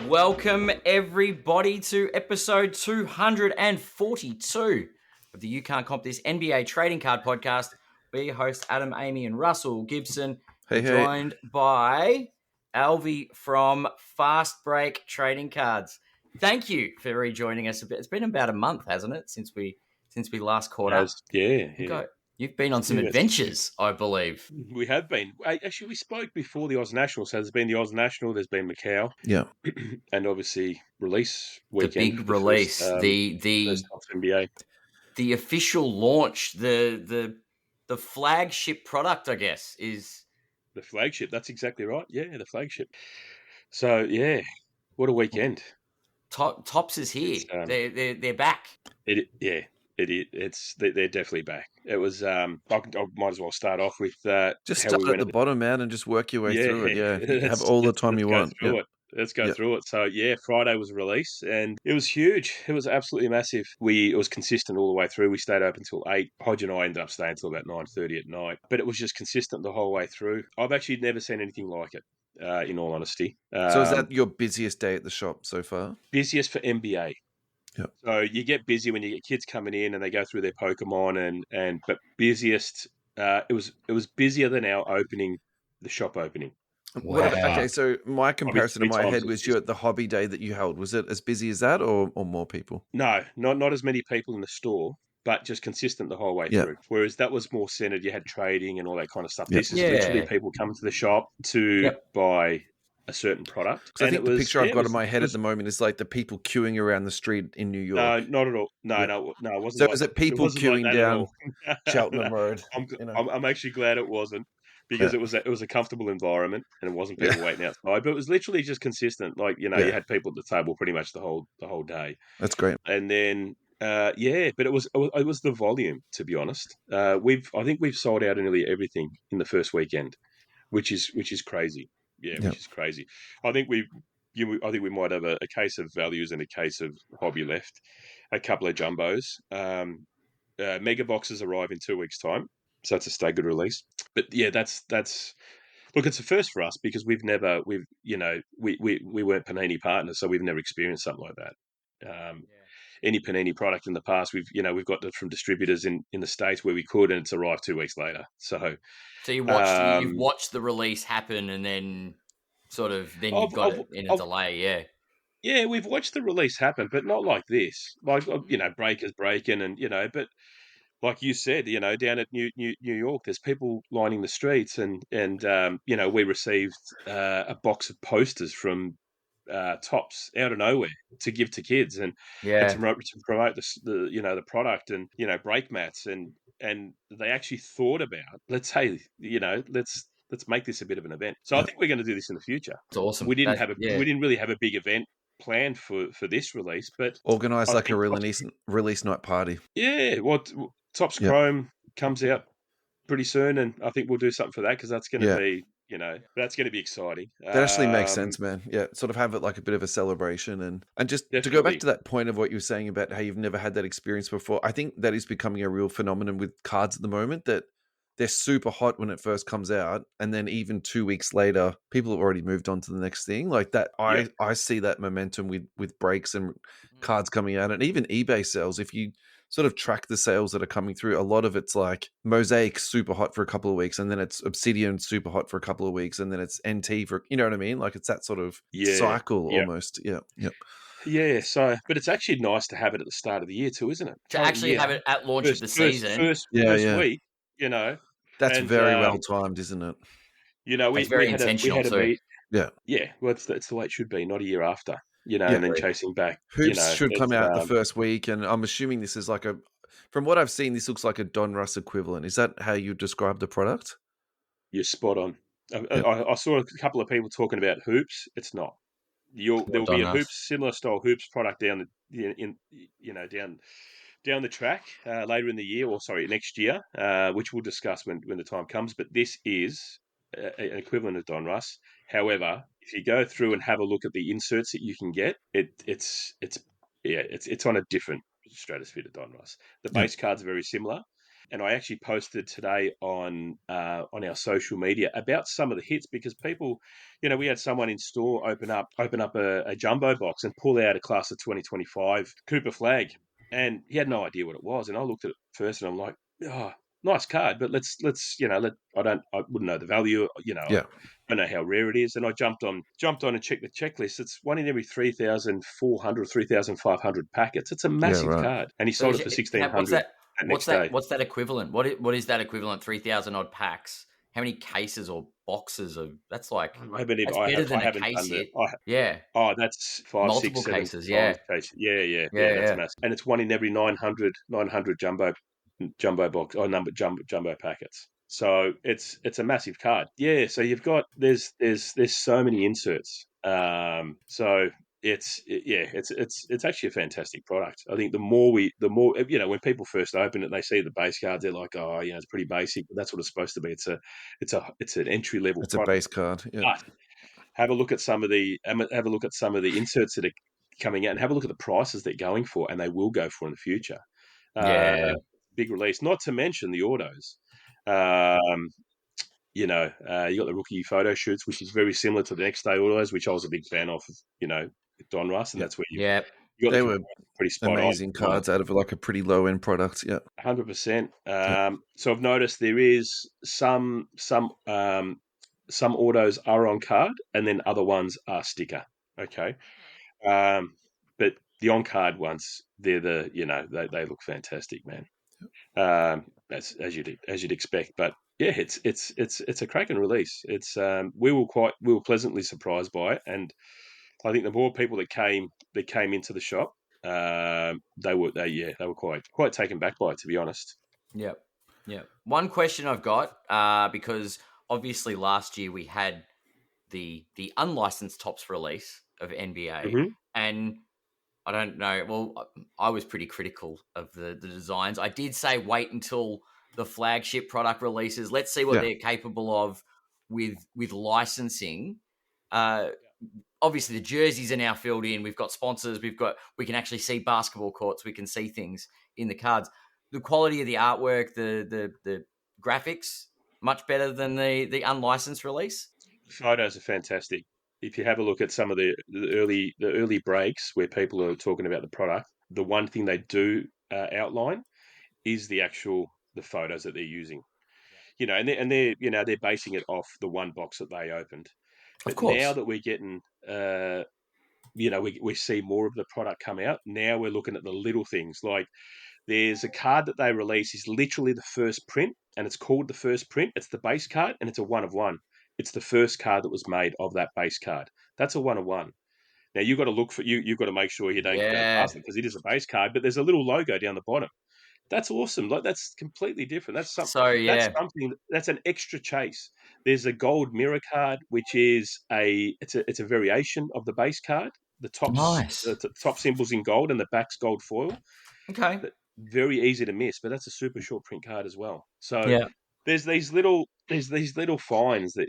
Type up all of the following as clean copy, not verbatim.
Welcome, everybody, to episode 242 of the You Can't Comp This NBA Trading Card Podcast. We're your hosts, Adam, Amy, and Russell Gibson. Hey. Joined by Alvie from Fast Break Trading Cards. Thank you for rejoining us. It's been about a month, hasn't it, since we last caught up? Yeah. You've been on some adventures, I believe. We have been. Actually, we spoke before the Oz National. So there's been the Oz National, there's been Macao. Yeah. And obviously release weekend. The big release. First NBA. The official launch, the flagship product, I guess, is... The flagship. That's exactly right. Yeah, the flagship. So, yeah, what a weekend. Tops is here. They're back. They're definitely back. It was. I might as well start off with just start at the bottom, man, and just work your way through it. Yeah, you have all the time you want. Let's go through it. So yeah, Friday was release, and it was huge. It was absolutely massive. It was consistent all the way through. We stayed open till 8. Hodge and I ended up staying till about 9:30 at night, but it was just consistent the whole way through. I've actually never seen anything like it. In all honesty. So is that your busiest day at the shop so far? Busiest for NBA. Yep. So you get busy when you get kids coming in and they go through their Pokemon but busiest. It was busier than our opening, the shop opening. Wow. Okay, so my comparison in my head was you at the hobby day that you held. Was it as busy as that, or more people? No, not as many people in the store, but just consistent the whole way through. Whereas that was more centered. You had trading and all that kind of stuff. This is literally people coming to the shop to buy a certain product. I think the picture I've got in my head at the moment is like the people queuing around the street in New York. No, not at all. No, it wasn't. So is it people queuing down Cheltenham Road? I'm actually glad it wasn't, because it was a comfortable environment and it wasn't people waiting outside. But it was literally just consistent. Like, you had people at the table pretty much the whole day. That's great. And then but it was the volume, to be honest. I think we've sold out nearly everything in the first weekend, which is crazy. Which is crazy. I think we might have a case of values and a case of hobby left. A couple of jumbos. Mega boxes arrive in 2 weeks' time, so that's a staggered release. But yeah, that's look, it's a first for us because we weren't Panini partners, so we've never experienced something like that. Any Panini product in the past, we've got it from distributors in the States where we could, and it's arrived 2 weeks later. So you've watched the release happen, and then you've got it in a delay. Yeah, we've watched the release happen, but not like this. Like, breakers breaking, and but like you said, down at New York, there's people lining the streets, and we received a box of posters from Tops out of nowhere to give to kids, and to promote the product, and brake mats, and they actually thought about, let's make this a bit of an event. So I think we're going to do this in the future. It's awesome. We didn't really have a big event planned for this release, but organize like a release night party. Yeah, Tops Chrome comes out pretty soon, and I think we'll do something for that, because that's going to be. That's going to be exciting. That actually makes sense, man. Yeah, sort of have it like a bit of a celebration. And just to go back to that point of what you were saying about how you've never had that experience before, I think that is becoming a real phenomenon with cards at the moment, that they're super hot when it first comes out, and then even 2 weeks later, people have already moved on to the next thing. Like that, I see that momentum with breaks and cards coming out, and even eBay sales. If you sort of track the sales that are coming through, a lot of it's like Mosaic super hot for a couple of weeks, and then it's Obsidian super hot for a couple of weeks, and then it's NT for, you know what I mean? Like it's that sort of cycle almost. Yeah. Yeah, but it's actually nice to have it at the start of the year too, isn't it? To actually have it at launch of the season. First week, That's very well timed, isn't it? It's very intentional too. Yeah. Well, it's the way it should be, not a year after. And then chasing back. Hoops should come out the first week, and I'm assuming this is like from what I've seen, this looks like a Don Russ equivalent. Is that how you describe the product? You're spot on. I saw a couple of people talking about hoops. It's not. There'll be a similar style hoops product down the track later in the year, next year, which we'll discuss when the time comes. But this is an equivalent of Don Russ. However, if you go through and have a look at the inserts that you can get, it's on a different stratosphere to Don Russ. The base cards are very similar, And I actually posted today on our social media about some of the hits, because people, we had someone in store open up a jumbo box and pull out a class of 2025 Cooper flag, and he had no idea what it was. And I looked at it first, and I'm like, oh, nice card, but let's I wouldn't know the value, Yeah. I don't know how rare it is. And I jumped on and checked the checklist. It's one in every 3,400, 3,500 packets. It's a massive card, and he sold it for 1,600. What's that equivalent? What is that equivalent? 3,000 odd packs. How many cases or boxes of? That's like I haven't done that. Yeah. Oh, that's 5, multiple 6, 7 cases. Yeah. cases. Yeah. That's massive, and it's one in every 900 jumbo box or jumbo packets. So it's a massive card. Yeah. So you've got there's so many inserts. So it's actually a fantastic product. I think the more when people first open it, they see the base cards, they're like, oh, it's pretty basic, but that's what it's supposed to be. It's an entry level. It's a base card. Yeah. But have a look at some of the inserts that are coming out, and have a look at the prices they're going for, and they will go for in the future. Big release. Not to mention the autos. You got the rookie photo shoots, which is very similar to the next day autos, which I was a big fan of. Don Russ, and that's where you got they were pretty spot amazing on. cards out of like a pretty low end product. Yeah, 100%. So I've noticed there is some autos are on card, and then other ones are sticker. Okay, but the on card ones, they're they look fantastic, man. As you'd expect, but yeah, it's a cracking release. It's we were pleasantly surprised by it, and I think the more people that came into the shop, they were quite taken back by it, to be honest. Yeah. One question I've got, because obviously last year we had the unlicensed Topps release of NBA, and I don't know. Well, I was pretty critical of the designs. I did say wait until the flagship product releases. Let's see what they're capable of with licensing. Obviously, the jerseys are now filled in. We've got sponsors. We can actually see basketball courts. We can see things in the cards. The quality of the artwork, the graphics, much better than the unlicensed release. Photos are fantastic. If you have a look at some of the early breaks where people are talking about the product, the one thing they do outline is the photos that they're using. And they're basing it off the one box that they opened. But of course, now that we're getting, we see more of the product come out. Now we're looking at the little things, like there's a card that they release is literally the first print, and it's called the first print. It's the base card, and it's a 1 of 1. It's the first card that was made of that base card. That's a 1 of 1. Now you've got to look for you've got to make sure you don't go past it, because it is a base card, but there's a little logo down the bottom. That's awesome. Like, that's completely different. That's something. That's an extra chase. There's a gold mirror card, which is it's a variation of the base card. The top symbols in gold, and the back's gold foil. Okay. But very easy to miss, but that's a super short print card as well. So there's these little finds that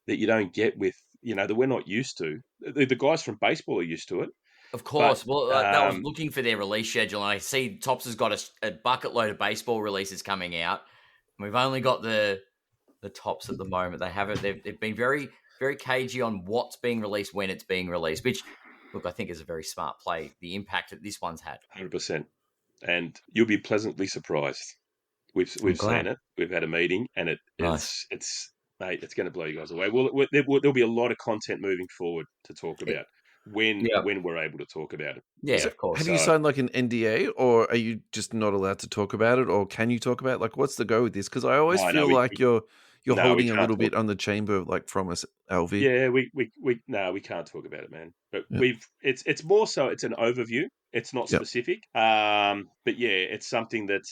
that you don't get with that we're not used to. The guys from baseball are used to it. Of course. I was looking for their release schedule, and I see Topps has got a bucket load of baseball releases coming out. We've only got the Topps at the moment. They've been very, very cagey on what's being released, when it's being released, which, look, I think is a very smart play. The impact that this one's had. 100%. And you'll be pleasantly surprised. We've seen it. We've had a meeting, and it's mate, it's going to blow you guys away. There'll be a lot of content moving forward to talk about. When we're able to talk about it. Yeah, of course. Have you signed like an NDA, or are you just not allowed to talk about it, or can you talk about it? Like, what's the go with this? Because I always feel like you're holding a little bit on the chamber, like, from us, Alvie. Yeah, we can't talk about it, man. But it's more so it's an overview. It's not specific. But yeah, it's something that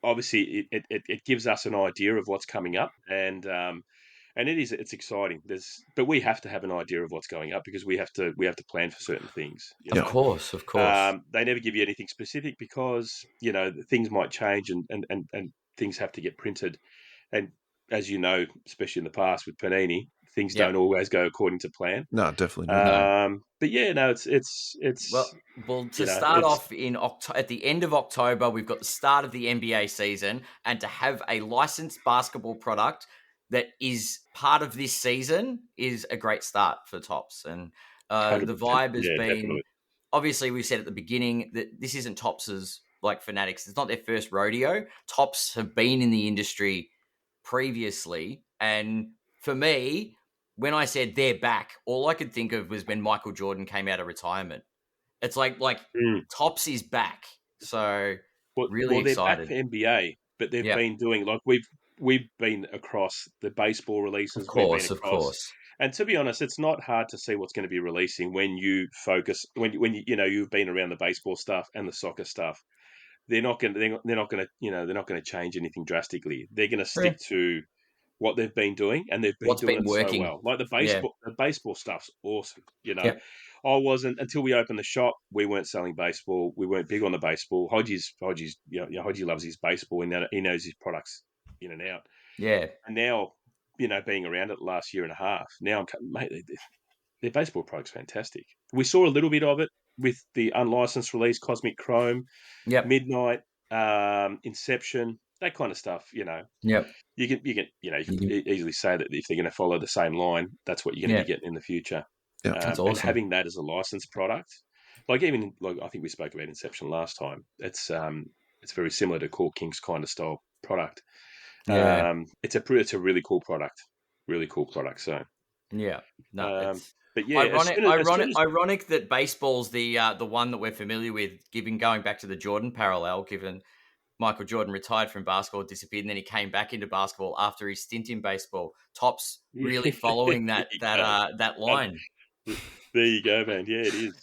obviously it gives us an idea of what's coming up, and it's exciting. But we have to have an idea of what's going up, because we have to plan for certain things. Of course. They never give you anything specific, because things might change, and things have to get printed. And as you know, especially in the past with Panini, things don't always go according to plan. No, definitely not. But yeah, no, it's well to start off in at the end of October, we've got the start of the NBA season, and to have a licensed basketball product that is part of this season is a great start for Topps. And the vibe has been definitely. Obviously, we've said at the beginning that this isn't Topps's like Fanatics. It's not their first rodeo. Topps have been in the industry previously, and for me, when I said they're back, all I could think of was when Michael Jordan came out of retirement. It's like Topps is back, so really excited. They're back for NBA, but they've been doing like we've been across the baseball releases. Of course. And to be honest, it's not hard to see what's going to be releasing when you focus when you've been around the baseball stuff and the soccer stuff. They're not going to change anything drastically. They're going to stick to what they've been doing, and they've been doing it working so well. Like the baseball stuff's awesome. I wasn't until we opened the shop. We weren't selling baseball. We weren't big on the baseball. Hodges, Hodgie loves his baseball, and he knows his products in and out. Yeah, and now. Being around it the last year and a half, now their baseball product's fantastic. We saw a little bit of it with the unlicensed release, Cosmic Chrome, Midnight, Inception, that kind of stuff. You can easily say that if they're going to follow the same line, that's what you're going to be getting in the future. Yeah, that's awesome. And having that as a licensed product, I think we spoke about Inception last time. It's very similar to Core King's kind of style product. Yeah. It's a really cool product. So but yeah, ironic that baseball's the one that we're familiar with. Going back to the Jordan parallel, given Michael Jordan retired from basketball, disappeared, and then he came back into basketball after his stint in baseball. Topps really following that line. There you go, man. Yeah, it is.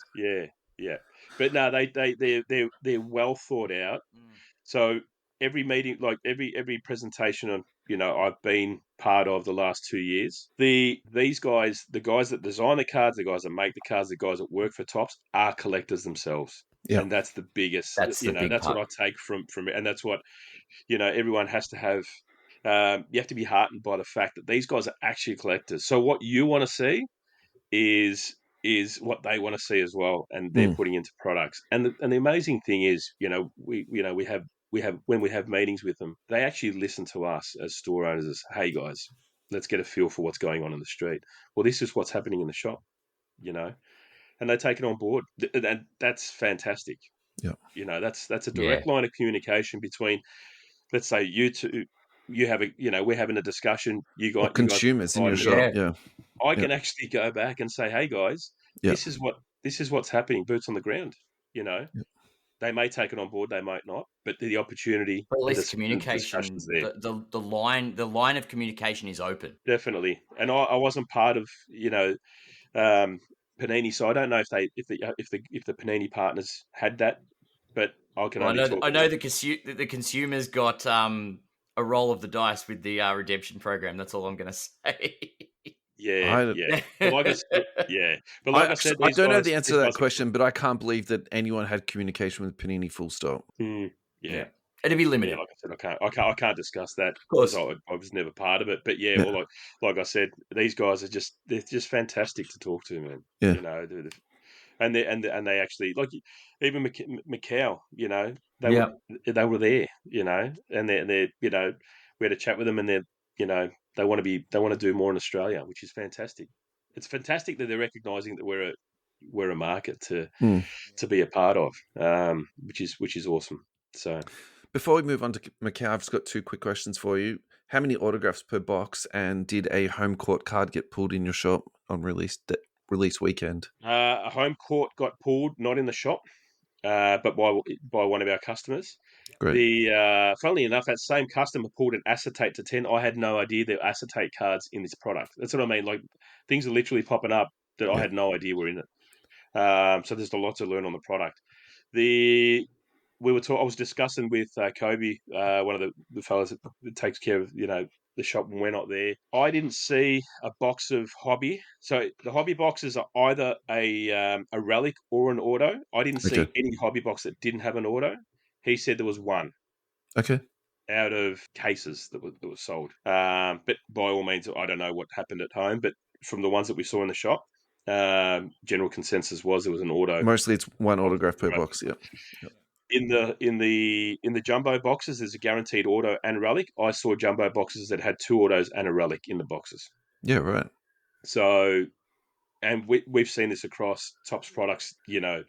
Yeah. But no, they're well thought out. So. Every meeting, like every presentation on, I've been part of the last 2 years. These guys, the guys that design the cards, the guys that make the cards, the guys that work for Topps are collectors themselves. Yeah. And that's the biggest. That's what I take from it, and that's what everyone has to have. You have to be heartened by the fact that these guys are actually collectors. So what you want to see is what they want to see as well, and they're putting into products. And the amazing thing is, we have when we have meetings with them, they actually listen to us as store owners as, hey guys, let's get a feel for what's going on in the street. Well, this is what's happening in the shop, and they take it on board, and that's fantastic. Yeah, that's a direct line of communication between, let's say you two, we're having a discussion. You guys, consumers in your shop. Yeah, I can actually go back and say, hey guys, this is what's happening, boots on the ground. They may take it on board, they might not, but the opportunity, at least communication, the line of communication is open. Definitely, and I wasn't part of Panini, so I don't know if the Panini partners had that, but I can only talk. I know the consumers got a roll of the dice with the redemption program. That's all I'm going to say. Yeah. But like I said, I don't know the answer to that question, but I can't believe that anyone had communication with Panini. Full stop. Yeah. It'd be limited. Yeah, like I said, I can't discuss that. Of course, I was never part of it. But well, like I said, these guys are just fantastic to talk to, man. Yeah. And they actually, like, even Macao, they were there, and they're we had a chat with them, and they're they want to do more in Australia, which is fantastic. It's fantastic that they're recognising that we're a market to be a part of, which is awesome. So, before we move on to Macau, I've just got 2 quick questions for you. How many autographs per box, and did a home court card get pulled in your shop on release weekend? A home court got pulled, not in the shop, but by one of our customers. Great. Funnily enough, that same customer pulled an acetate to 10. I had no idea there were acetate cards in this product. That's what I mean. Like, things are literally popping up that I had no idea were in it. So there's a lot to learn on the product. I was discussing with Kobe, one of the fellows that takes care of the shop when we're not there. I didn't see a box of hobby. So the hobby boxes are either a relic or an auto. I didn't see any hobby box that didn't have an auto. He said there was one. Okay. Out of cases that were sold. But by all means, I don't know what happened at home. But from the ones that we saw in the shop, general consensus was there was an auto. Mostly it's one autograph per box. Yep. In the jumbo boxes, there's a guaranteed auto and relic. I saw jumbo boxes that had 2 autos and a relic in the boxes. Yeah, right. So, and we've seen this across Topps products. You know,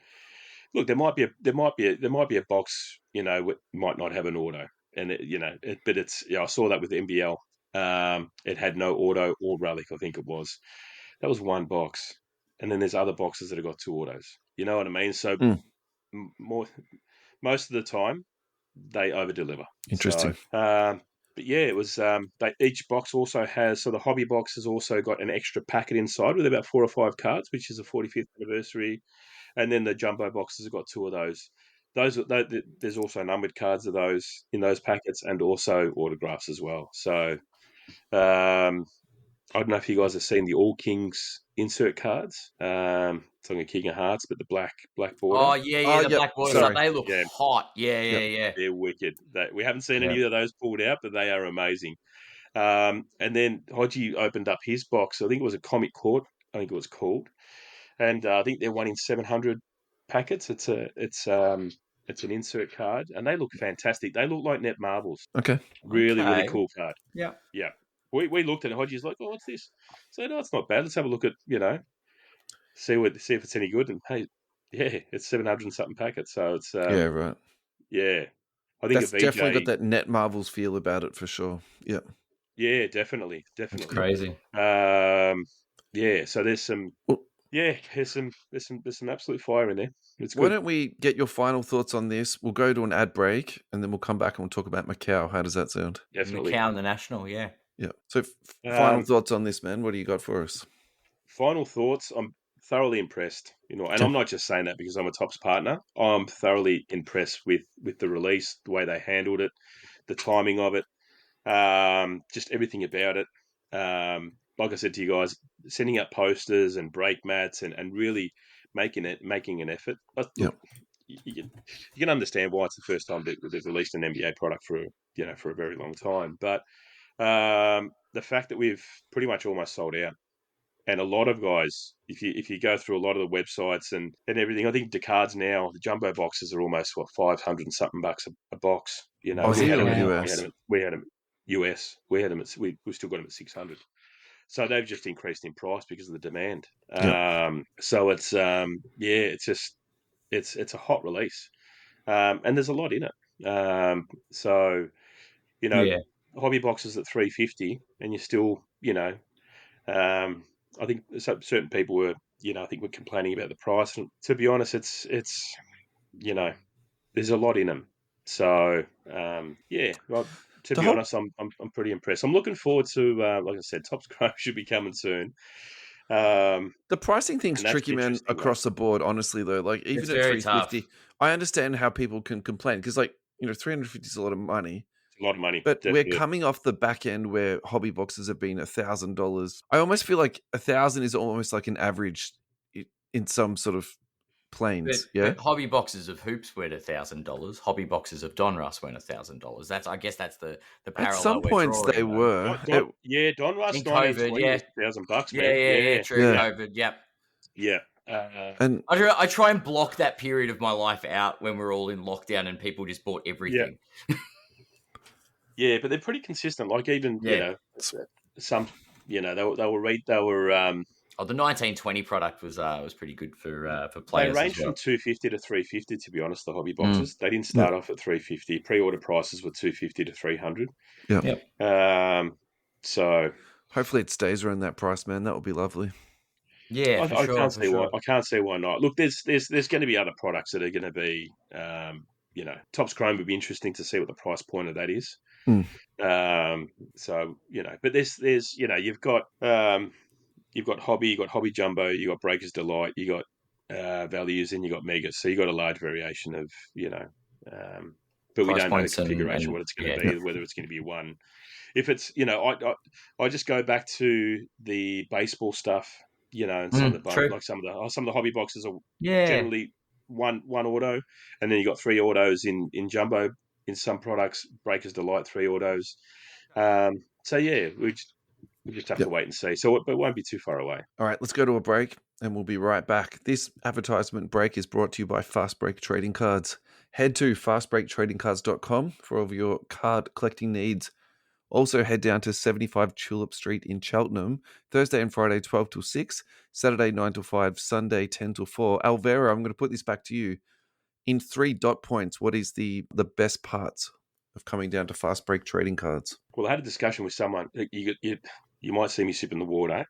look, there might be a box. You know, might not have an auto, and but it's I saw that with NBL. It had no auto or relic. I think it was. That was one box, and then there's other boxes that have got 2 autos. You know what I mean? So most of the time they over deliver. Interesting. So, but yeah, it was. Each box also has, so the hobby box has also got an extra packet inside with about 4 or 5 cards, which is a 45th anniversary, and then the jumbo boxes have got 2 of those. There's also numbered cards of those in those packets, and also autographs as well. So, I don't know if you guys have seen the All Kings insert cards. It's on a King of Hearts, but the black border. Oh yeah, the black border stuff. They look hot. Yeah. They're wicked. We haven't seen any of those pulled out, but they are amazing. And then Hodgie opened up his box. I think it was a Comic Court. I think it was called, and I think they're 1 in 700 packets. It's an insert card, and they look fantastic. They look like net marbles. Okay, really cool card. Yeah. We looked at it. Hodgie's like, "Oh, what's this?" So no, it's not bad. Let's have a look at see if it's any good. And hey, yeah, it's 700 and something packets. So it's right. Yeah, I think that's definitely got that net marbles feel about it for sure. Yeah. Yeah, definitely. It's crazy. Yeah. So there's some. There's some absolute fire in there. It's good. Why don't we get your final thoughts on this? We'll go to an ad break, and then we'll come back and we'll talk about Macao. How does that sound? Definitely. Macao and the National, yeah. Yeah. So final thoughts on this, man. What do you got for us? Final thoughts. I'm thoroughly impressed, and I'm not just saying that because I'm a Topps partner. I'm thoroughly impressed with the release, the way they handled it, the timing of it, just everything about it. Like I said to you guys, sending out posters and break mats and really making an effort. You can understand why it's the first time they've released an NBA product for a very long time. But the fact that we've pretty much almost sold out, and a lot of guys, if you go through a lot of the websites and everything, I think the cards now, the jumbo boxes are almost 500 and something bucks a box. Aussie or US? We had them US. We still got them at 600. So they've just increased in price because of the demand. So it's it's a hot release, and there's a lot in it. So hobby boxes at $350, and you're still I think certain people were were complaining about the price. And to be honest, it's there's a lot in them. So to be honest, I'm pretty impressed. I'm looking forward to, like I said, Topps Chrome should be coming soon. The pricing thing's tricky, man, across the board. Honestly, though, like even at $350, I understand how people can complain because, like, $350 is a lot of money. It's a lot of money, but definitely. We're coming off the back end where hobby boxes have been $1,000. I almost feel like 1,000 is almost like an average in some sort of planes. But hobby boxes of hoops went $1,000. Hobby boxes of Donruss went $1,000. I guess that's the parallel. At some points they were. Donruss $1,000. $1,000. Yeah, true. Yeah. COVID. Yep. Yeah. And I try and block that period of my life out when we're all in lockdown and people just bought everything. Yeah, but they're pretty consistent. Like even some they were. The 1920 product was pretty good for players. They ranged from $250 to $350. To be honest, the hobby boxes they didn't start off at $350. Pre-order prices were $250 to $300. Yeah. So hopefully it stays around that price, man. That would be lovely. Yeah, I can't see why. I can't see why not. Look, there's going to be other products that are going to be, Topps Chrome would be interesting to see what the price point of that is. So but there's you've got hobby, you got hobby jumbo, you got Breakers Delight, you got values, and you got megas. So you got a large variation of but we don't know the configuration, what it's going to be, whether it's going to be one. If it's I just go back to the baseball stuff, and some of the hobby boxes are generally one auto, and then you got 3 autos in jumbo. In some products, Breakers Delight 3 autos. So yeah, We just have to wait and see. So, but it won't be too far away. All right, let's go to a break and we'll be right back. This advertisement break is brought to you by Fast Break Trading Cards. Head to fastbreaktradingcards.com for all of your card collecting needs. Also head down to 75 Tulip Street in Cheltenham, Thursday and Friday 12 till 6, Saturday 9 till 5, Sunday 10 till 4. Alvaro, I'm going to put this back to you. In 3 dot points, what is the best parts of coming down to Fast Break Trading Cards? Well, I had a discussion with someone. You might see me sipping the water.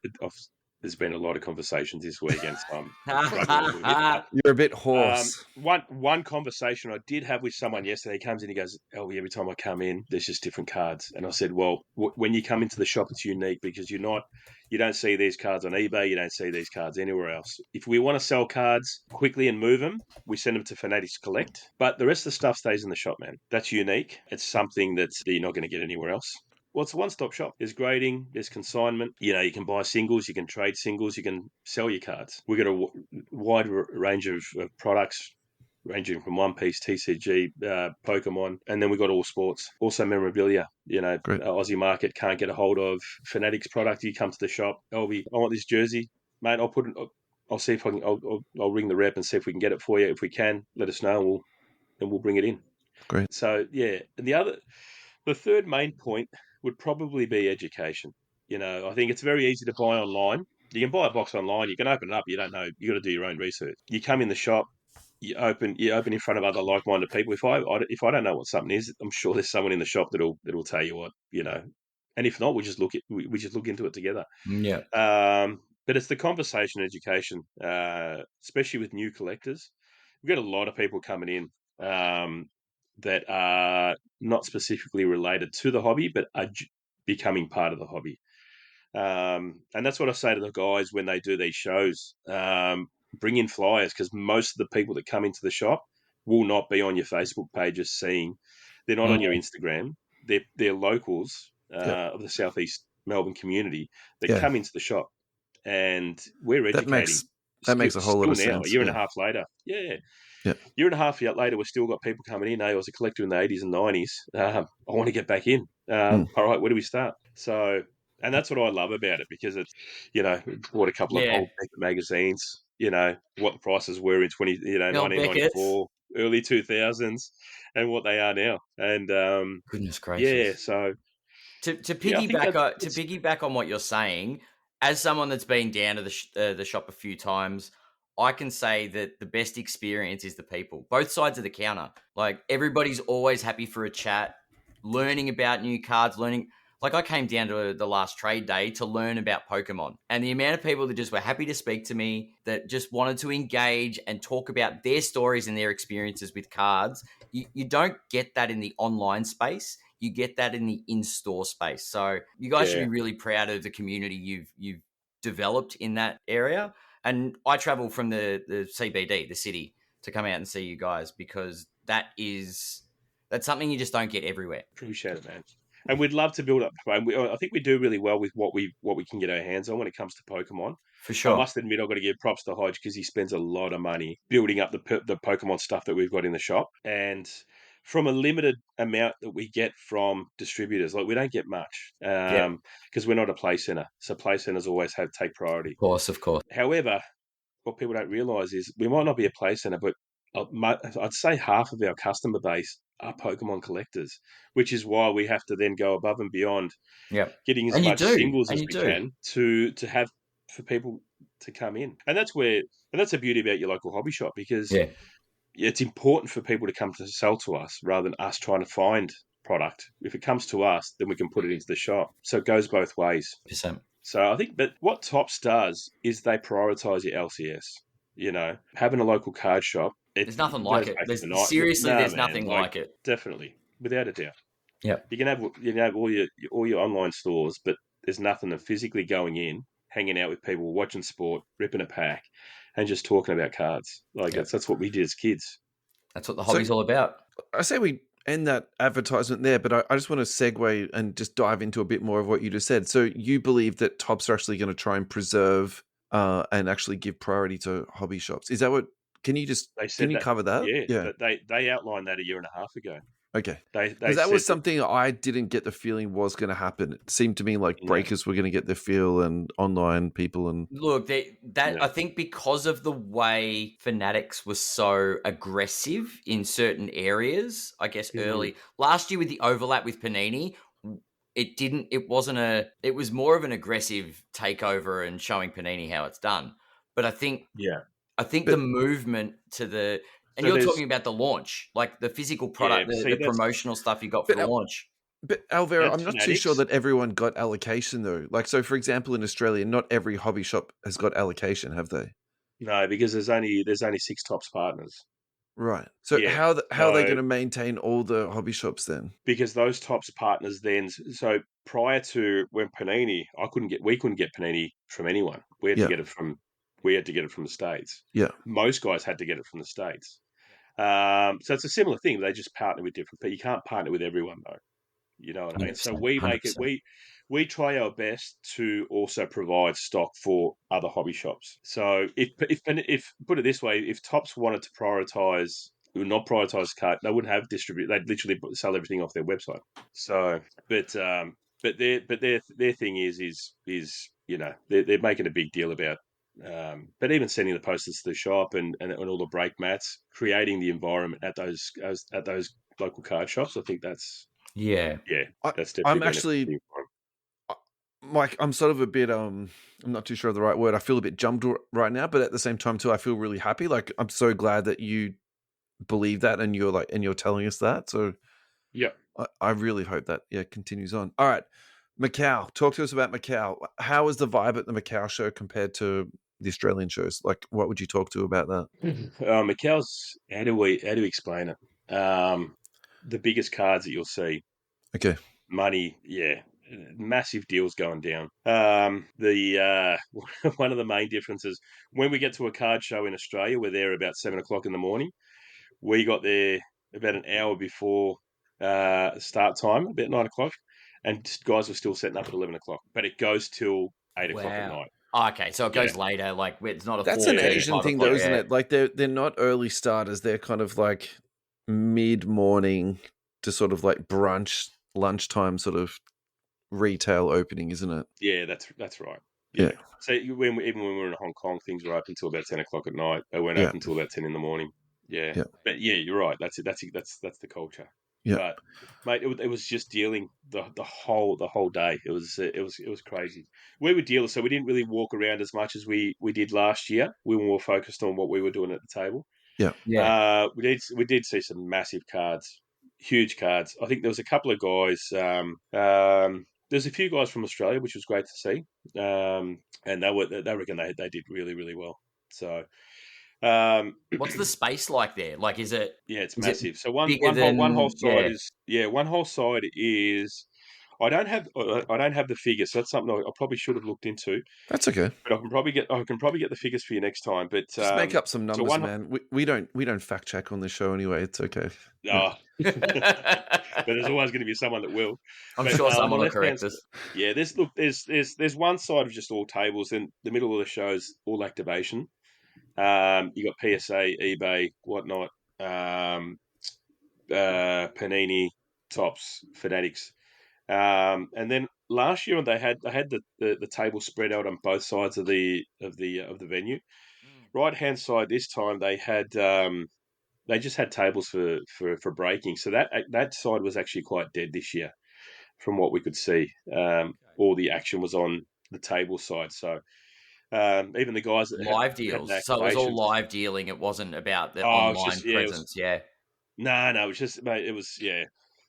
There's been a lot of conversations this weekend, so I'm struggling a little bit. You're a bit hoarse. One conversation I did have with someone yesterday, he comes in, he goes, "Alvie, every time I come in, there's just different cards." And I said, well, when you come into the shop, it's unique because you don't see these cards on eBay. You don't see these cards anywhere else. If we want to sell cards quickly and move them, we send them to Fanatics Collect. But the rest of the stuff stays in the shop, man. That's unique. It's something that you're not going to get anywhere else. Well, it's a one-stop shop. There's grading, there's consignment. You can buy singles, you can trade singles, you can sell your cards. We've got a wide range of products, ranging from One Piece, TCG, Pokemon, and then we've got all sports. Also memorabilia. Aussie market can't get a hold of Fanatics product. You come to the shop, Alvie, I want this jersey, mate. I'll see if I can. I'll ring the rep and see if we can get it for you. If we can, let us know, and we'll bring it in. Great. So yeah, and the third main point would probably be education. I think it's very easy to buy online. You can buy a box online. You can open it up. You don't know. You got to do your own research. You come in the shop. You open in front of other like-minded people. If I don't know what something is, I'm sure there's someone in the shop that'll tell you what. And if not, we just look into it together. Yeah. But it's the conversation, education, especially with new collectors. We've got a lot of people coming in that are not specifically related to the hobby, but are becoming part of the hobby. And that's what I say to the guys when they do these shows. Bring in flyers, because most of the people that come into the shop will not be on your Facebook pages seeing. They're not on your Instagram. They're locals of the Southeast Melbourne community that come into the shop, and we're educating. That makes a whole lot of sense. A year and a half later. Yeah. Year and a half later, we've still got people coming in. Hey, I was a collector in the 80s and 90s. I want to get back in. All right, where do we start? So, and that's what I love about it, because it's, bought a couple of old Beckett magazines, what the prices were in 1994, early 2000s, and what they are now. And goodness gracious. Yeah, so to piggyback on what you're saying, as someone that's been down to the shop a few times, I can say that the best experience is the people, both sides of the counter. Like, everybody's always happy for a chat, learning about new cards, Like, I came down to the last trade day to learn about Pokemon, and the amount of people that just were happy to speak to me, that just wanted to engage and talk about their stories and their experiences with cards. You don't get that in the online space. You get that in the in-store space. So you guys should be really proud of the community you've developed in that area. And I travel from the CBD, the city, to come out and see you guys, because that's something you just don't get everywhere. Appreciate it, man. And we'd love to build up. I think we do really well with what we can get our hands on when it comes to Pokemon. For sure. I must admit, I've got to give props to Hodge, because he spends a lot of money building up the Pokemon stuff that we've got in the shop. And from a limited amount that we get from distributors, like, we don't get much because we're not a play center. So play centers always take priority. Of course. However, what people don't realize is we might not be a play center, but I'd say half of our customer base are Pokemon collectors, which is why we have to then go above and beyond getting as much singles as we can to have for people to come in. And that's the beauty about your local hobby shop, because it's important for people to come to sell to us rather than us trying to find product. If it comes to us, then we can put it into the shop. So it goes both ways. 100%. So I think, but what Topps does is they prioritize your LCS. Having a local card shop. There's nothing like it. There's nothing like it. Definitely, without a doubt. Yeah. You can have all your online stores, but there's nothing of physically going in, hanging out with people, watching sport, ripping a pack, and just talking about cards. Like, that's what we did as kids. That's what the hobby's all about. I say we end that advertisement there, but I just want to segue and just dive into a bit more of what you just said. So you believe that Topps are actually going to try and preserve and actually give priority to hobby shops. Is that what? Can you cover that? Yeah. They outlined that a year and a half ago. Okay. They Because that said was something I didn't get the feeling was going to happen. It seemed to me like breakers were going to get the feel, and online people and look, I think because of the way Fanatics was so aggressive in certain areas, I guess early last year with the overlap with Panini, it was more of an aggressive takeover and showing Panini how it's done. But I think the movement to the and you're talking about the launch, like the physical product, the promotional stuff you got for the launch. But Alvaro, I'm not Fanatics. too sure that everyone got allocation though. Like, so for example, in Australia, not every hobby shop has got allocation, have they? No, because there's only 6 Topps partners. Right. So how are they going to maintain all the hobby shops then? Because those Topps partners then, so prior to when Panini, we couldn't get Panini from anyone. We had to get it from the States. Yeah. Most guys had to get it from the States. So it's a similar thing. They just partner with different people. You can't partner with everyone though. You know what I mean? So we make 100%. We try our best to also provide stock for other hobby shops. So if put it this way, if Topps wanted to not prioritize card, they wouldn't have distribute. They'd literally sell everything off their website. So, but their thing is they're making a big deal about. But even sending the posters to the shop and all the break mats, creating the environment at those local card shops, I think that's that's definitely. I'm actually, Mike, I'm sort of a bit I'm not too sure of the right word. I feel a bit jumped right now, but at the same time too, I feel really happy. Like, I'm so glad that you believe that and you're telling us that. So I really hope that continues on. All right, Macau, talk to us about Macau. How is the vibe at the Macau show compared to the Australian shows? Like, what would you talk to about that? Macau's, how do we explain it? The biggest cards that you'll see. Okay. Money, massive deals going down. The one of the main differences when we get to a card show in Australia, we're there about 7:00 in the morning. We got there about an hour before start time, about 9:00, and guys were still setting up at 11:00. But it goes till 8:00 at night. Oh, okay, so it goes later. Like, it's not a. That's an Asian thing, though, isn't it? Like, they're not early starters. They're kind of like mid-morning to sort of like brunch, lunchtime sort of retail opening, isn't it? Yeah, that's right. Yeah. So even when we were in Hong Kong, things were open until about 10:00 at night. They weren't open until about 10 in the morning. Yeah. But you're right. That's it. That's the culture. Yeah. But mate, it was just dealing the whole day. It was crazy. We were dealers, so we didn't really walk around as much as we did last year. We were more focused on what we were doing at the table. Yeah. Yeah. We did see some massive cards, huge cards. I think there was a couple of guys. There's a few guys from Australia, which was great to see. And they reckon they did really, really well. So. What's the space like there? Like, is it? Yeah, it's massive. So one whole side is. I don't have the figures. So that's something I probably should have looked into. That's okay. But I can probably get the figures for you next time. But just make up some numbers, man. We don't fact check on this show anyway. It's okay. But there's always going to be someone that will. I'm sure someone will correct us. Yeah, there's one side of just all tables, and the middle of the show is all activation. You got PSA, eBay, whatnot, Panini, Topps, Fanatics, and then last year they had the table spread out on both sides of the venue. Right hand side this time they just had tables for breaking, so that side was actually quite dead this year, from what we could see. All the action was on the table side, so. Even the guys that live deals, so it was all live dealing. It wasn't about the online presence. No, it was just, mate. It was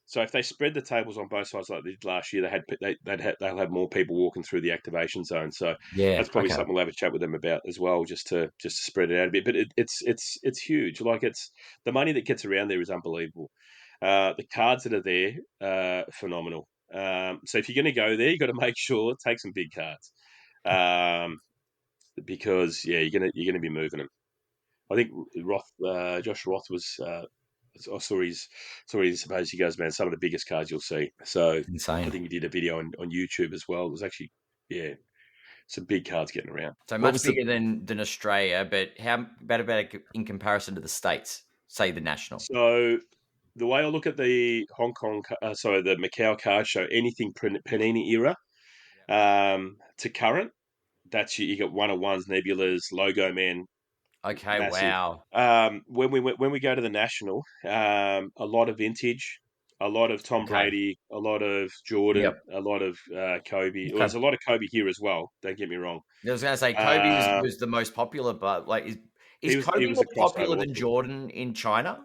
So if they spread the tables on both sides like they did last year, they'll have more people walking through the activation zone. So that's probably something we'll have a chat with them about as well, just to spread it out a bit. But it's huge. Like, it's the money that gets around there is unbelievable. The cards that are there, phenomenal. So if you're going to go there, you got to make sure take some big cards. Because you're gonna be moving them. I think Josh Roth was. I saw his page. He goes, man, some of the biggest cards you'll see. So insane. I think he did a video on YouTube as well. It was actually some big cards getting around. So much bigger than Australia, but how about in comparison to the States? Say the National. So the way I look at the the Macao Card Show, anything Panini era to current, that's you got 1-of-1s, Nebulas, Logo Man. Okay, Massive. wow. When we go to the National, a lot of vintage, a lot of Tom Brady, a lot of Jordan, a lot of Kobe. Well, there's a lot of Kobe here as well. Don't get me wrong. I was going to say Kobe was the most popular, but like, is Kobe more popular than Jordan in China?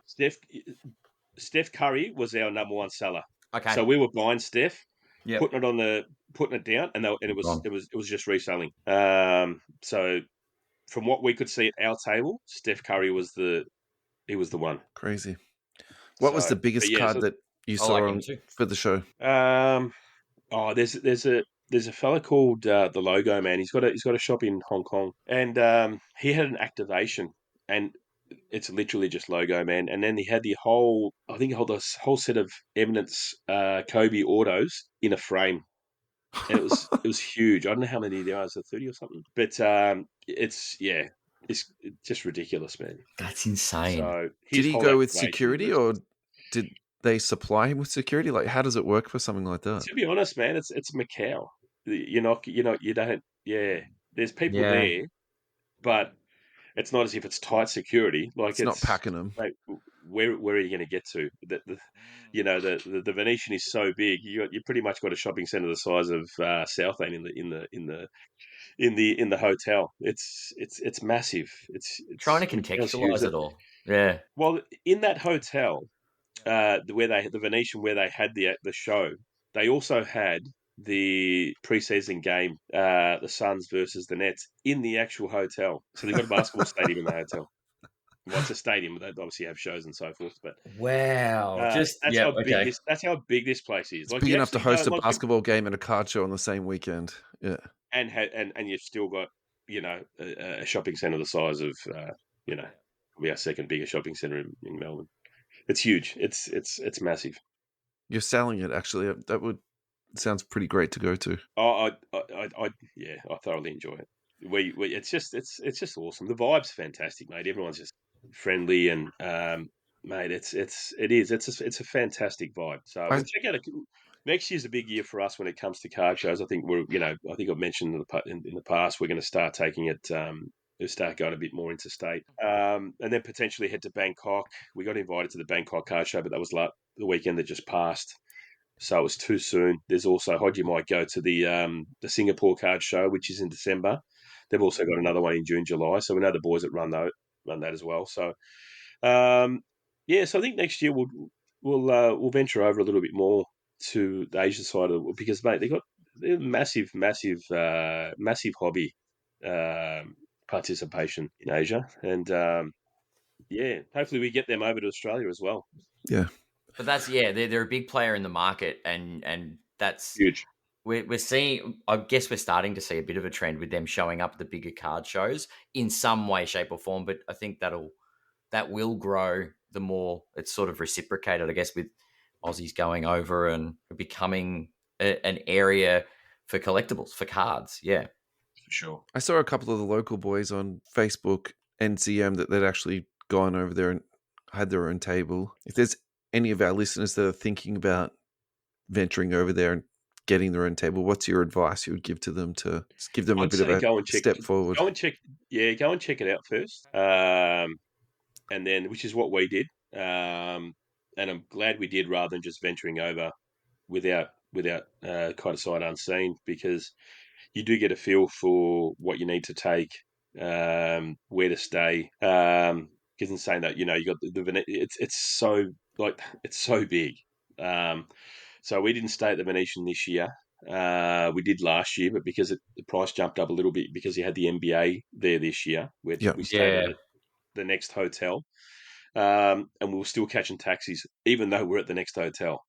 Steph Curry was our number one seller. Okay, so we were buying Steph, putting it down, and it was just reselling. So from what we could see at our table, Steph Curry was the one. Crazy. What was the biggest card that you saw for the show? There's a fella called the Logo Man. He's got a shop in Hong Kong, and he had an activation, and it's literally just Logo Man. And then he had the whole set of Eminence Kobe autos in a frame, and it was huge. I don't know how many there are, 30 or something, but it's just ridiculous, man. That's insane. So did he go with security, or did they supply him with security? Like, how does it work for something like that? To be honest, man, it's Macau. You don't. Yeah, there's people there, but it's not as if it's tight security. Like it's not packing them. Like, where are you going to get to? The Venetian is so big. You pretty much got a shopping centre the size of South End in the hotel. It's massive. It's trying to contextualize it all. Yeah. Well, in that hotel, the Venetian where they had the show, they also had the preseason game, the Suns versus the Nets, in the actual hotel. So they've got a basketball stadium in the hotel. Well, it's a stadium, but they obviously have shows and so forth. But wow, that's how big this place is. It's big enough to host a basketball game and a card show on the same weekend. Yeah, and you've still got a shopping centre the size of probably our second biggest shopping centre in Melbourne. It's huge. It's massive. You're selling it, actually. That sounds pretty great to go to. I thoroughly enjoy it. It's just awesome. The vibe's fantastic, mate. Everyone's just friendly and mate, it's a fantastic vibe. So check out next year's a big year for us when it comes to card shows. I think I think I've mentioned in the past we're going to start taking it. We'll start going a bit more interstate, and then potentially head to Bangkok. We got invited to the Bangkok Card Show, but that was the weekend that just passed, so it was too soon. There's also Hodgie might go to the Singapore Card Show, which is in December. They've also got another one in June, July. So we know the boys that run that as well. So so I think next year we'll venture over a little bit more to the Asian side of it, because mate, they're massive hobby. Participation in Asia, and hopefully we get them over to Australia as well. Yeah, but they're a big player in the market, and that's huge. We're seeing, I guess we're starting to see a bit of a trend with them showing up at the bigger card shows in some way, shape, or form. But I think that will grow the more it's sort of reciprocated, I guess, with Aussies going over and becoming an area for collectibles, for cards. Yeah. Sure. I saw a couple of the local boys on Facebook, NCM, that they'd actually gone over there and had their own table. If there's any of our listeners that are thinking about venturing over there and getting their own table, what's your advice you would give to them to give them a bit of a step forward? Go and check it out first, and then, which is what we did, and I'm glad we did, rather than just venturing over without kind of sight unseen, because you do get a feel for what you need to take, where to stay. Because in saying that, you got it's so big. So we didn't stay at the Venetian this year. We did last year, but because the price jumped up a little bit because you had the NBA there this year, we stayed at the next hotel, and we were still catching taxis even though we're at the next hotel.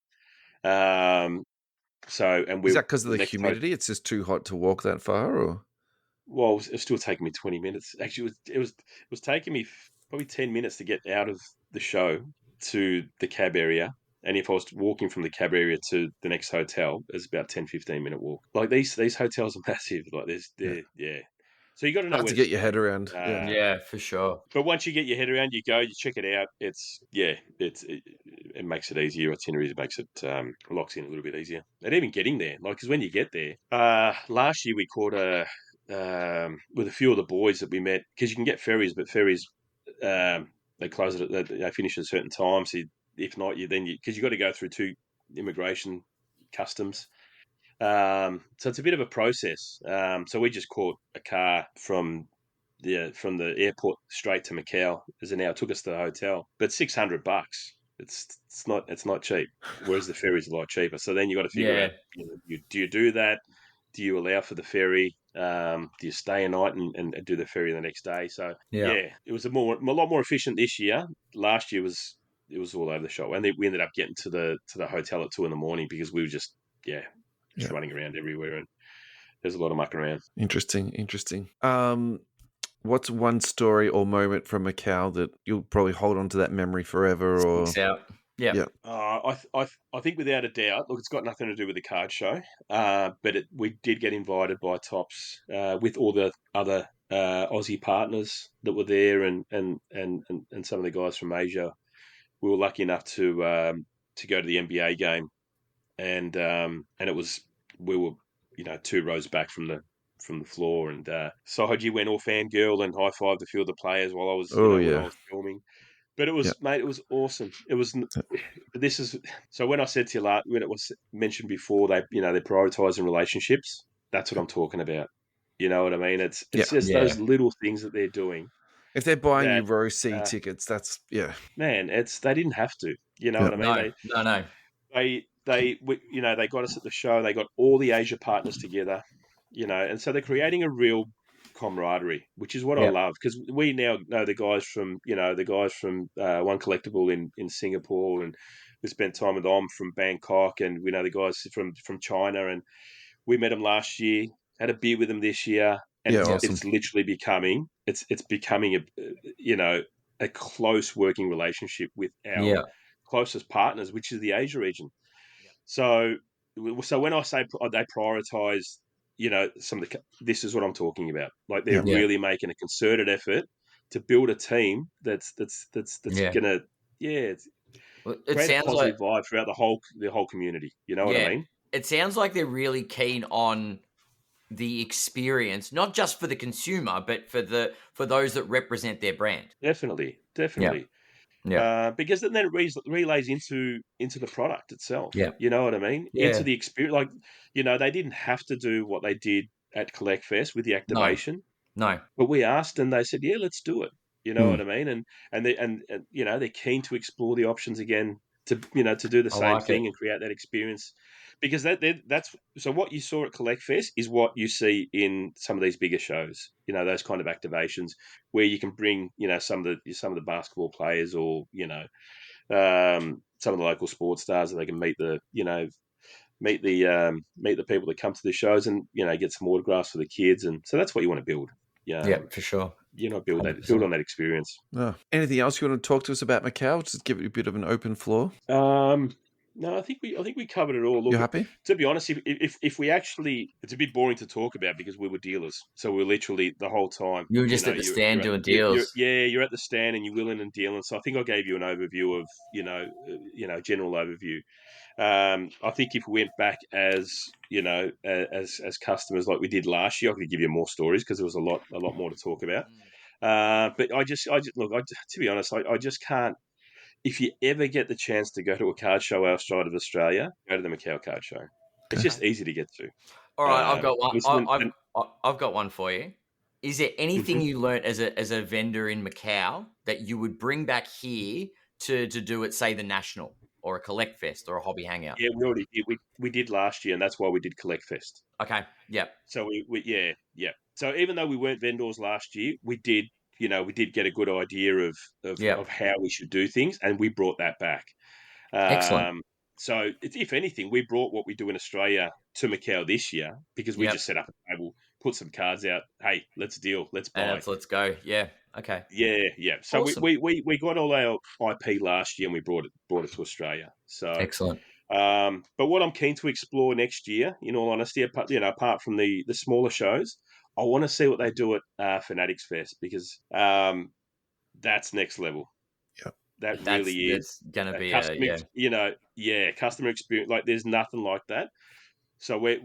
Is that because of the humidity? It's just too hot to walk that far, or? Well, it was still taking me 20 minutes. Actually, it was taking me probably 10 minutes to get out of the show to the cab area. And if I was walking from the cab area to the next hotel, it's about 10-15 minute walk. Like these hotels are massive. Like So you got to know hard where to get your head around. Yeah, for sure. But once you get your head around, you go, you check it out. It makes it easier. Itineraries makes it locks in a little bit easier. And even getting there, like, because when you get there, last year we caught with a few of the boys that we met, because you can get ferries, but ferries they close it, they finish at a certain time. So if not, because you got to go through 2 immigration customs. So it's a bit of a process. So we just caught a car from the airport straight to Macao as an hour. It took us to the hotel, but $600. It's not cheap. Whereas the ferry's a lot cheaper. So then you got to figure out, do you do that? Do you allow for the ferry? Do you stay a night and do the ferry the next day? So it was a lot more efficient this year. Last year it was all over the shop, and we ended up getting to the hotel at 2 a.m. because we were just running around everywhere, and there's a lot of muck around. Interesting. What's one story or moment from Macau that you'll probably hold on to that memory forever? Or I think without a doubt, look, it's got nothing to do with the card show, but we did get invited by Tops with all the other Aussie partners that were there, and some of the guys from Asia. We were lucky enough to go to the NBA game, and it was, we were 2 rows back from the floor, and Sahaji went all fangirl and high-fived a few of the players while I was when I was filming. But it was mate, it was awesome. It was so when I said to you when it was mentioned before, they're prioritising relationships. That's what I'm talking about. You know what I mean? It's just those little things that they're doing. If they're buying you row C tickets, that's man. They didn't have to. You know what I mean? No. They got us at the show. They got all the Asia partners together, and so they're creating a real camaraderie, which is what I love, because we now know the guys from One Collectible in Singapore, and we spent time with them from Bangkok, and we know the guys from China, and we met them last year, had a beer with them this year, and it's literally becoming a close working relationship with our closest partners, which is the Asia region. So when I say they prioritize, this is what I'm talking about. Like, they're really making a concerted effort to build a team that's gonna create a positive vibe throughout the whole community. You know what I mean? It sounds like they're really keen on the experience, not just for the consumer, but for those that represent their brand. Definitely. Because then it relays into the product itself. Yeah. You know what I mean? Yeah. Into the experience. Like, they didn't have to do what they did at Collect Fest with the activation. No. But we asked, and they said, yeah, let's do it. You know what I mean? And they're keen to explore the options again, to do the same thing and create that experience. Because that's so what you saw at Collect Fest is what you see in some of these bigger shows. Those kind of activations where you can bring some of the basketball players, or some of the local sports stars, and they can meet the people that come to the shows, and get some autographs for the kids, and so that's what you want to build. Yeah, for sure. Build on that experience. Anything else you want to talk to us about Macau? Just give it a bit of an open floor. No, I think we covered it all. Look, you happy? To be honest, if we actually, it's a bit boring to talk about because we were dealers. So we were literally the whole time. You were just at the stand doing deals. You're at the stand and you're willing and dealing. So I think I gave you an overview of, general overview. I think if we went back as customers like we did last year, I could give you more stories because there was a lot more to talk about. But I just look, to be honest, I just can't. If you ever get the chance to go to a card show outside of Australia, go to the Macao Card Show. It's just easy to get to. All right, I've got one. I've got one for you. Is there anything you learnt as a vendor in Macau that you would bring back here to do at, say, the National or a Collect Fest or a Hobby Hangout? Yeah, we already did. We did last year, and that's why we did Collect Fest. Okay. Yep. So we. So even though we weren't vendors last year, we did get a good idea of how we should do things, and we brought that back. Excellent. So if anything, we brought what we do in Australia to Macau this year because we just set up a table, put some cards out. Hey, let's deal. Let's buy. Let's go. Yeah. Okay. Yeah. So awesome. we got all our IP last year and we brought it to Australia. So excellent. But what I'm keen to explore next year, in all honesty, apart from the smaller shows, I want to see what they do at Fanatics Fest, because that's next level. Yeah, that really is. That's gonna be Customer experience. Like, there's nothing like that. So we're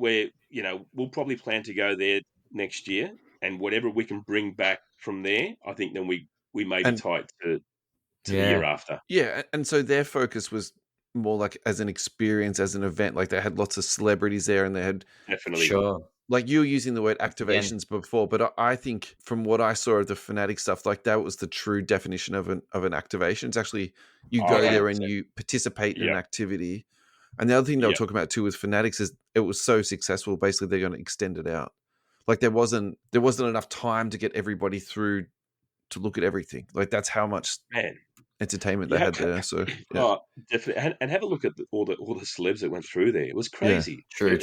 we'll probably plan to go there next year, and whatever we can bring back from there, I think then we may be tight to the year after. Yeah, and so their focus was more like as an experience, as an event. Like, they had lots of celebrities there, and they had Definitely. Like, you were using the word activations before, but I think from what I saw of the Fanatic stuff, like, that was the true definition of an activation. It's actually, you go there and you participate in an activity. And the other thing they were talking about too with Fanatics is it was so successful. Basically, they're going to extend it out. Like, there wasn't enough time to get everybody through to look at everything. Like, that's how much entertainment they had there. So definitely, and have a look at all the celebs that went through there. It was crazy. True.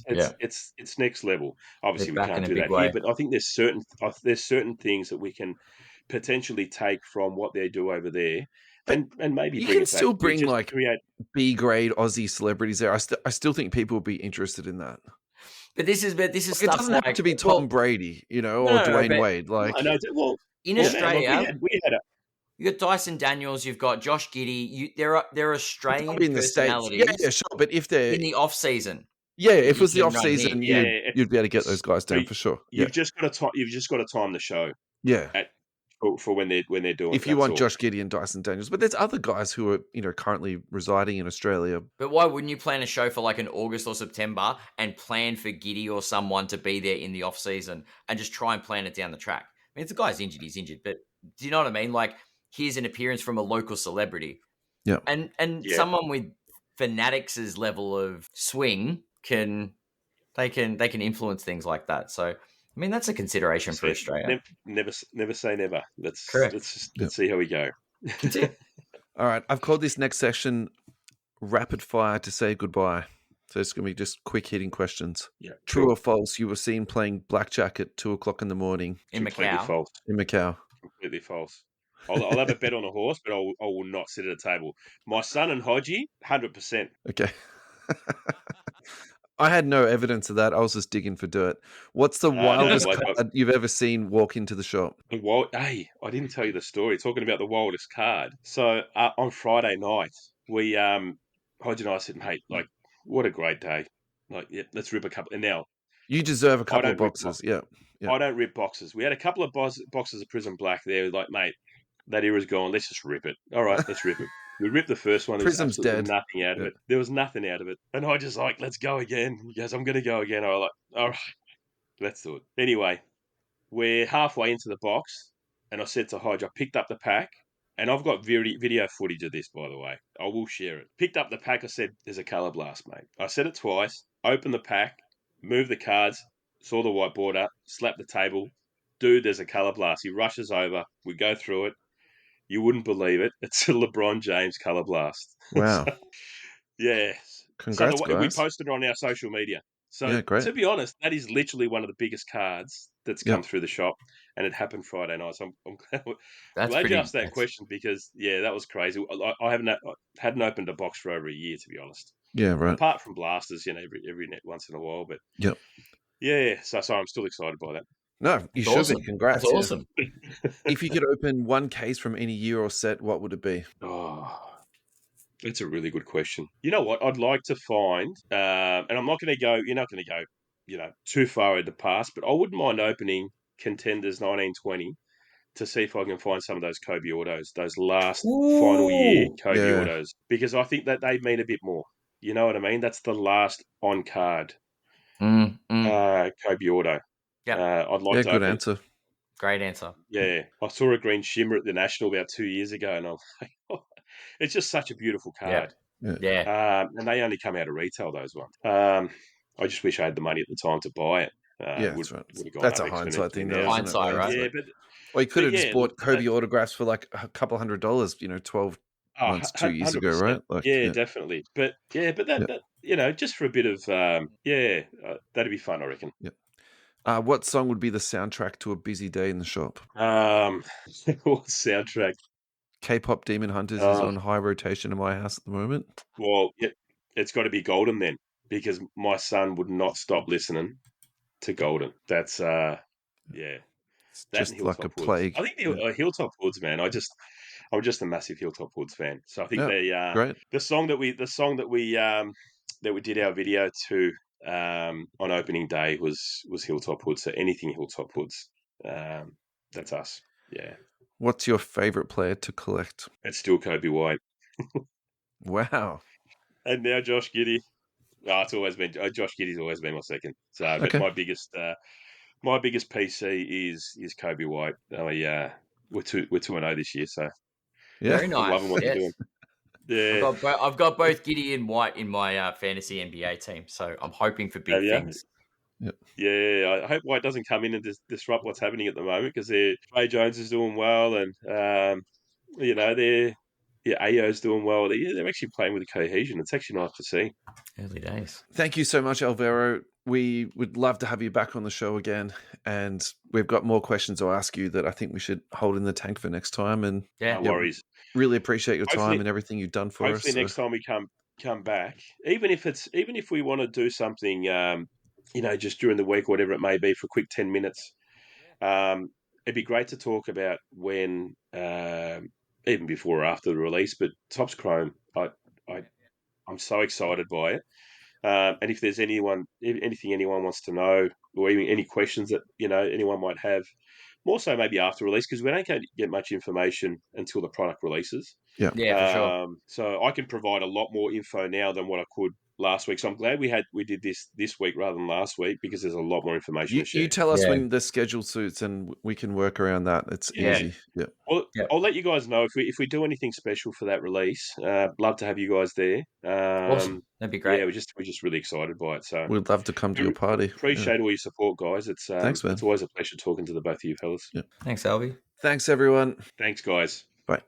It's next level. Obviously, we can't do that way here, but I think there's certain things that we can potentially take from what they do over there, and maybe you bring can still bring like create B grade Aussie celebrities there. I still think people would be interested in that. But this is like, stuff. It doesn't have to be Tom Brady, or Dwayne Wade. Like, in Australia, we had you got Dyson Daniels, you've got Josh Giddey. They're Australian in the personalities. States. Yeah, sure. But if they're in the off season, if it was the off season, you'd be able to get those guys down for sure. You've just got to time the show. Yeah. For when they're doing. If you want Josh Giddey and Dyson Daniels, but there's other guys who are currently residing in Australia. But why wouldn't you plan a show for like an August or September and plan for Giddey or someone to be there in the off season and just try and plan it down the track? I mean, if the guy's injured, he's injured. But do you know what I mean? Like, here's an appearance from a local celebrity. Yeah. And someone with Fanatics' level of swing can influence things like that. So, I mean, that's a consideration for Australia. Never say never. Let's see how we go. All right. I've called this next session rapid fire to say goodbye. So it's going to be just quick hitting questions. Yeah. True or false? You were seen playing blackjack at 2:00 in the morning in Macao. False. In Macao. Completely false. I'll have a bet on a horse, but I will not sit at a table. My son and Hodgie, 100%. Okay. I had no evidence of that. I was just digging for dirt. What's the wildest card you've ever seen walk into the shop? Hey, I didn't tell you the story. Talking about the wildest card. So on Friday night, we Hodge and I said, mate, like, what a great day. Like, let's rip a couple. And now you deserve a couple of boxes. Yeah. I don't rip boxes. We had a couple of boxes of Prism Black there. Like, mate, that era's gone. Let's just rip it. All right, let's rip it. We ripped the first one. Prism's dead. Nothing out of it. There was nothing out of it. And I just like, let's go again. He goes, I'm going to go again. I was like, all right, let's do it. Anyway, we're halfway into the box, and I said to Hodge, I picked up the pack, and I've got video footage of this, by the way. I will share it. Picked up the pack. I said, there's a colour blast, mate. I said it twice. Opened the pack, moved the cards, saw the white border, slapped the table. Dude, there's a colour blast. He rushes over. We go through it. You wouldn't believe it. It's a LeBron James Color Blast. Wow. Yes. Congrats, guys. We posted it on our social media. So, to be honest, that is literally one of the biggest cards that's come through the shop, and it happened Friday night. So I'm glad you asked that question, because, that was crazy. I hadn't opened a box for over a year, to be honest. Yeah, right. Apart from blasters, every once in a while. But so I'm still excited by that. No, you should awesome. be. Congrats. That's awesome. If you could open one case from any year or set, what would it be? Oh, that's a really good question. You know what? I'd like to find, and I'm not going to go, you're not going to go, too far in the past, but I wouldn't mind opening Contenders 1920 to see if I can find some of those Kobe autos, those last final year Kobe autos, because I think that they mean a bit more. You know what I mean? That's the last on card Kobe auto. Yeah, I'd like to. Good answer. Great answer. Yeah, I saw a green shimmer at the National about 2 years ago, and I'm like, it's just such a beautiful card. Yeah. And they only come out of retail, those ones. I just wish I had the money at the time to buy it. That's right. That's a hindsight thing, though. Hindsight, right? Yeah, but you could have just bought Kobe autographs for like a couple $100, 12 months, 2 years ago, right? Like, definitely. But that just for a bit of that'd be fun, I reckon. Yeah. What song would be the soundtrack to a busy day in the shop? What soundtrack? K-pop Demon Hunters is on high rotation in my house at the moment. Well, it's got to be Golden then, because my son would not stop listening to Golden. That's Yeah. It's That and just like a Hilltop Hoods. plague. I think the Hilltop Hoods, man. I'm just a massive Hilltop Hoods fan. So I think Great. the song that we did our video to on opening day was Hilltop Hoods. So anything Hilltop Hoods, that's us. Yeah. What's your favorite player to collect? It's still Kobe White. Wow. And now Josh Giddey. Oh, it's always been Josh Giddey's always been my second. So, but Okay. my biggest PC is Kobe White. We're 2-0 this year, so Yeah. Very nice. I'm loving what they're doing. Yeah, I've got both Giddey and White in my fantasy NBA team, so I'm hoping for big things. Yeah, I hope White doesn't come in and disrupt what's happening at the moment because Ray Jones is doing well, and Ayo's doing well. They're actually playing with cohesion. It's actually nice to see. Early days. Thank you so much, Alvaro. We would love to have you back on the show again, and we've got more questions to ask you that I think we should hold in the tank for next time. And no worries. Really appreciate your time and everything you've done for us. Hopefully, next time we come back, even if we want to do something, just during the week or whatever it may be, for a quick 10 minutes, it'd be great to talk about when, even before or after the release. But Topps Chrome, I'm so excited by it. And if there's anything anyone wants to know, or even any questions that anyone might have, more so maybe after release, because we don't get much information until the product releases. Yeah, for sure. So I can provide a lot more info now than what I could last week. So I'm glad we did this week rather than last week, because there's a lot more information to share. You tell us when the schedule suits, and we can work around that. It's easy. Yeah. Well, I'll let you guys know if we do anything special for that release. Love to have you guys there. Awesome. That'd be great. Yeah, we're just really excited by it. So we'd love to come to your party. Appreciate all your support, guys. It's thanks, man. It's always a pleasure talking to the both of you fellas. Yeah. Thanks, Alvie. Thanks, everyone. Thanks, guys. Bye.